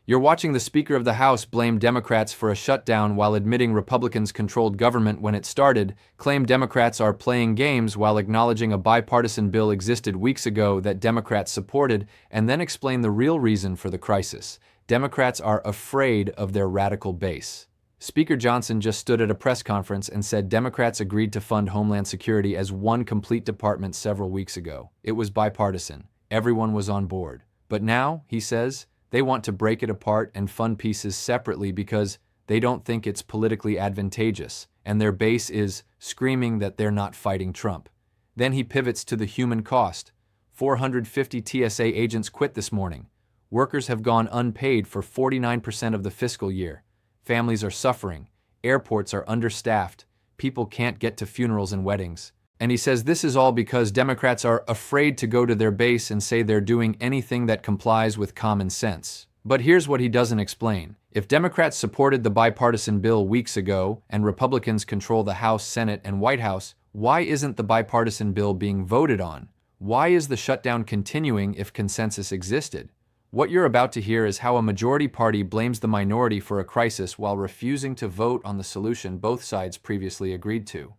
You're watching the Speaker of the House blame Democrats for a shutdown while admitting Republicans controlled government when it started, claim Democrats are playing games while acknowledging a bipartisan bill existed weeks ago that Democrats supported, and then explain the real reason for the crisis. Democrats are afraid of their radical base. Speaker Johnson just stood at a press conference and said Democrats agreed to fund Homeland Security as one complete department several weeks ago. It was bipartisan. Everyone was on board. But now, he says, they want to break it apart and fund pieces separately because they don't think it's politically advantageous, and their base is screaming that they're not fighting Trump. Then he pivots to the human cost. 450 TSA agents quit this morning. Workers have gone unpaid for 49% of the fiscal year. Families are suffering. Airports are understaffed. People can't get to funerals and weddings. And he says this is all because Democrats are afraid to go to their base and say they're doing anything that complies with common sense. But here's what he doesn't explain. If Democrats supported the bipartisan bill weeks ago and Republicans control the House, Senate, and White House, why isn't the bipartisan bill being voted on? Why is the shutdown continuing if consensus existed? What you're about to hear is how a majority party blames the minority for a crisis while refusing to vote on the solution both sides previously agreed to.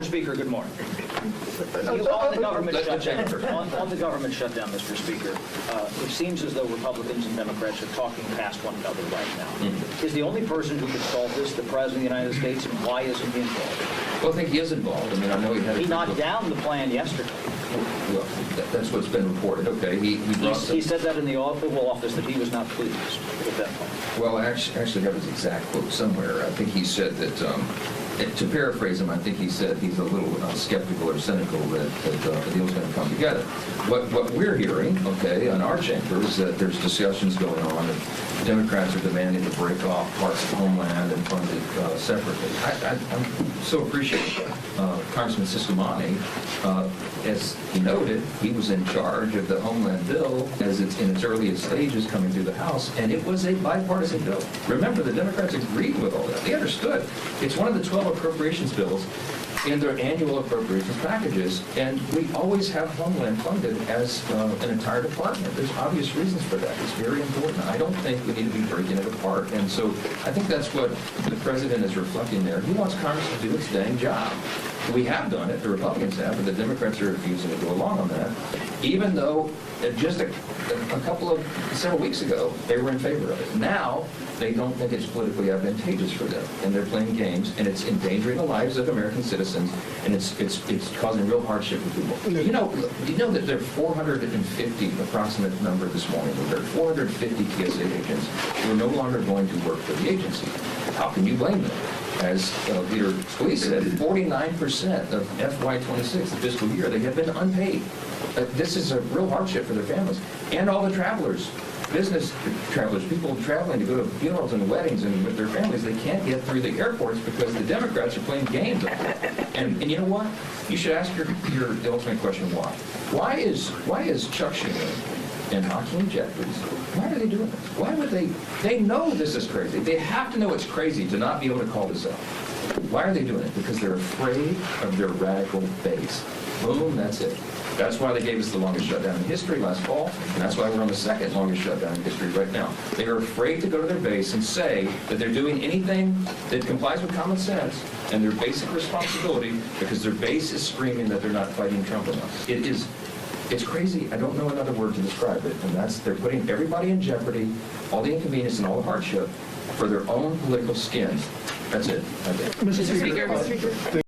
Speaker, good morning. On the government shutdown, Mr. Speaker, it seems as though Republicans and Democrats are talking past one another right now. Is the only person who could solve this the President of the United States, and why isn't he involved? Well, I think he is involved. I mean, I know he had. He knocked down the plan yesterday. Well, that's what's been reported. Okay, he said that in the Oval Office that he was not pleased with that plan. Well, actually, that was the exact quote somewhere. I think he said that. To paraphrase him, I think he said he's a little skeptical or cynical that the deal's going to come together. What we're hearing, okay, on our chamber is that there's discussions going on and Democrats are demanding to break off parts of Homeland and fund it separately. I'm so appreciative Congressman Siscomani. As he noted, he was in charge of the Homeland bill as it's in its earliest stages coming through the House, and it was a bipartisan bill. Remember, the Democrats agreed with all that. They understood. It's one of the 12 appropriations bills in their annual appropriations packages, and we always have Homeland funded as an entire department. There's obvious reasons for that. It's very important. I don't think we need to be breaking it apart, and so I think that's what the President is reflecting there. He wants Congress to do its dang job. We have done it, the Republicans have, but the Democrats are refusing to go along on that, even though just several weeks ago, they were in favor of it. Now, they don't think it's politically advantageous for them, and they're playing games, and it's endangering the lives of American citizens, and it's causing real hardship for people. You know that there are 450, approximate number this morning, there are 450 TSA agents who are no longer going to work for the agency. How can you blame them? As Peter Scalise said, 49% of FY26, the fiscal year, they have been unpaid. This is a real hardship for their families. And all the travelers, business travelers, people traveling to go to funerals and weddings and with their families, they can't get through the airports because the Democrats are playing games. And you know what? You should ask your the ultimate question, why? Why is Chuck Schumer and Hakeem Jeffries, why are they doing this? Why would they know this is crazy. They have to know it's crazy to not be able to call this out. Why are they doing it? Because they're afraid of their radical base. Boom, that's it. That's why they gave us the longest shutdown in history last fall, and that's why we're on the second longest shutdown in history right now. They are afraid to go to their base and say that they're doing anything that complies with common sense and their basic responsibility because their base is screaming that they're not fighting Trump enough. It's crazy. I don't know another word to describe it, and they're putting everybody in jeopardy, all the inconvenience and all the hardship for their own political skins. That's it. Mr. Speaker.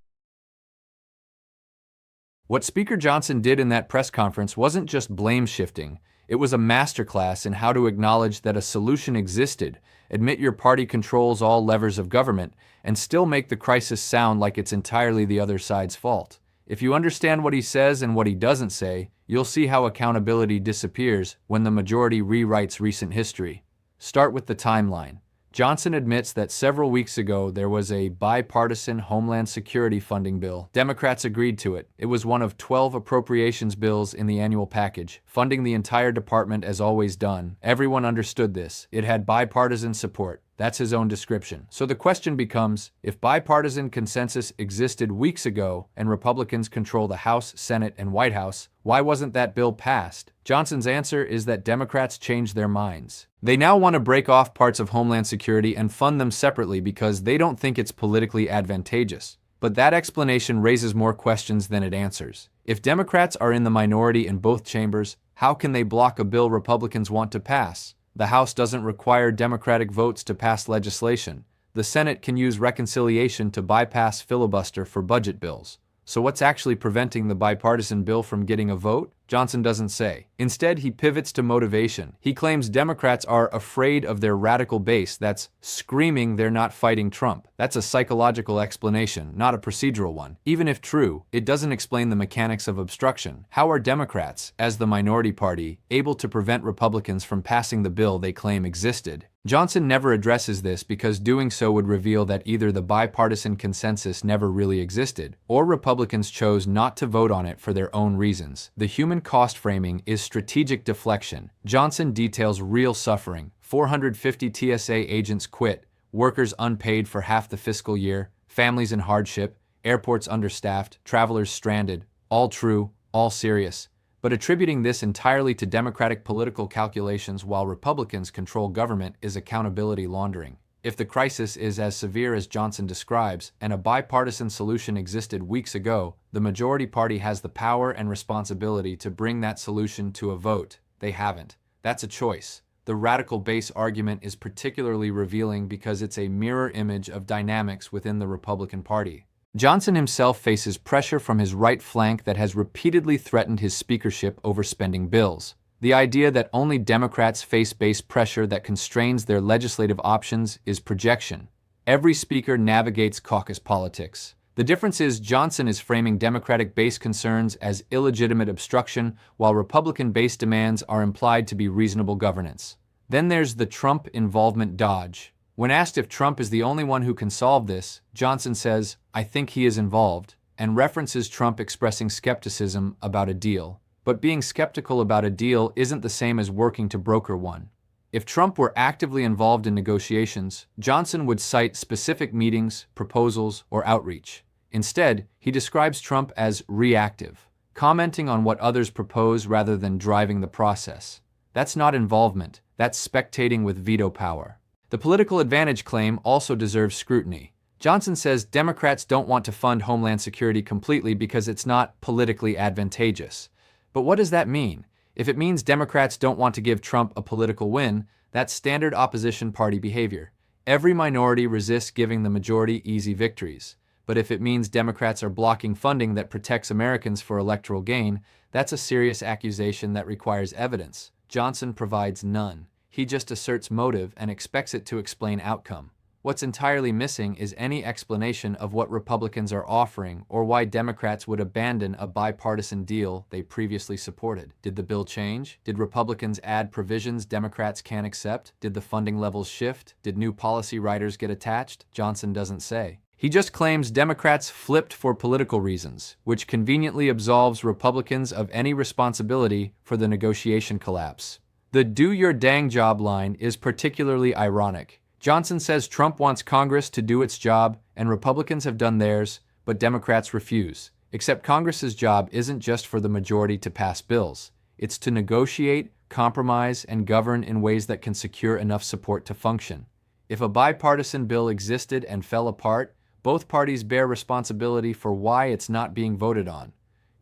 What Speaker Johnson did in that press conference wasn't just blame shifting. It was a masterclass in how to acknowledge that a solution existed, admit your party controls all levers of government, and still make the crisis sound like it's entirely the other side's fault. If you understand what he says and what he doesn't say, you'll see how accountability disappears when the majority rewrites recent history. Start with the timeline. Johnson admits that several weeks ago there was a bipartisan Homeland Security funding bill. Democrats agreed to it. It was one of 12 appropriations bills in the annual package, funding the entire department as always done. Everyone understood this. It had bipartisan support. That's his own description. So the question becomes, if bipartisan consensus existed weeks ago and Republicans control the House, Senate, and White House, Why wasn't that bill passed? Johnson's answer is that Democrats changed their minds. They now want to break off parts of Homeland Security and fund them separately because they don't think it's politically advantageous. But that explanation raises more questions than it answers. If Democrats are in the minority in both chambers, how can they block a bill Republicans want to pass? The House doesn't require Democratic votes to pass legislation. The Senate can use reconciliation to bypass filibuster for budget bills. So what's actually preventing the bipartisan bill from getting a vote? Johnson doesn't say. Instead, he pivots to motivation. He claims Democrats are afraid of their radical base that's screaming they're not fighting Trump. That's a psychological explanation, not a procedural one. Even if true, it doesn't explain the mechanics of obstruction. How are Democrats, as the minority party, able to prevent Republicans from passing the bill they claim existed? Johnson never addresses this because doing so would reveal that either the bipartisan consensus never really existed, or Republicans chose not to vote on it for their own reasons. The human cost framing is strategic deflection. Johnson details real suffering. 450 TSA agents quit, workers unpaid for half the fiscal year, families in hardship, airports understaffed, travelers stranded. All true, all serious. But attributing this entirely to Democratic political calculations while Republicans control government is accountability laundering. If the crisis is as severe as Johnson describes, and a bipartisan solution existed weeks ago, the majority party has the power and responsibility to bring that solution to a vote. They haven't. That's a choice. The radical base argument is particularly revealing because it's a mirror image of dynamics within the Republican Party. Johnson himself faces pressure from his right flank that has repeatedly threatened his speakership over spending bills. The idea that only Democrats face base pressure that constrains their legislative options is projection. Every speaker navigates caucus politics. The difference is Johnson is framing Democratic base concerns as illegitimate obstruction, while Republican base demands are implied to be reasonable governance. Then there's the Trump involvement dodge. When asked if Trump is the only one who can solve this, Johnson says, "I think he is involved," and references Trump expressing skepticism about a deal. But being skeptical about a deal isn't the same as working to broker one. If Trump were actively involved in negotiations, Johnson would cite specific meetings, proposals, or outreach. Instead, he describes Trump as reactive, commenting on what others propose rather than driving the process. That's not involvement, that's spectating with veto power. The political advantage claim also deserves scrutiny. Johnson says Democrats don't want to fund Homeland Security completely because it's not politically advantageous. But what does that mean? If it means Democrats don't want to give Trump a political win, that's standard opposition party behavior. Every minority resists giving the majority easy victories. But if it means Democrats are blocking funding that protects Americans for electoral gain, that's a serious accusation that requires evidence. Johnson provides none. He just asserts motive and expects it to explain outcome. What's entirely missing is any explanation of what Republicans are offering or why Democrats would abandon a bipartisan deal they previously supported. Did the bill change? Did Republicans add provisions Democrats can't accept? Did the funding levels shift? Did new policy writers get attached? Johnson doesn't say. He just claims Democrats flipped for political reasons, which conveniently absolves Republicans of any responsibility for the negotiation collapse. The "do your dang job" line is particularly ironic. Johnson says Trump wants Congress to do its job, and Republicans have done theirs, but Democrats refuse. Except Congress's job isn't just for the majority to pass bills. It's to negotiate, compromise, and govern in ways that can secure enough support to function. If a bipartisan bill existed and fell apart, both parties bear responsibility for why it's not being voted on.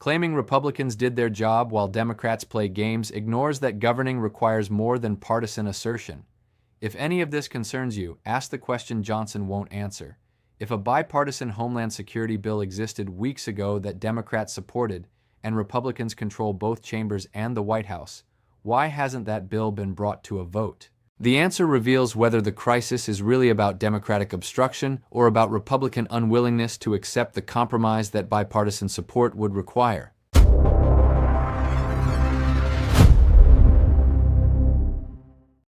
Claiming Republicans did their job while Democrats play games ignores that governing requires more than partisan assertion. If any of this concerns you, ask the question Johnson won't answer. If a bipartisan Homeland Security bill existed weeks ago that Democrats supported, and Republicans control both chambers and the White House, why hasn't that bill been brought to a vote? The answer reveals whether the crisis is really about Democratic obstruction or about Republican unwillingness to accept the compromise that bipartisan support would require.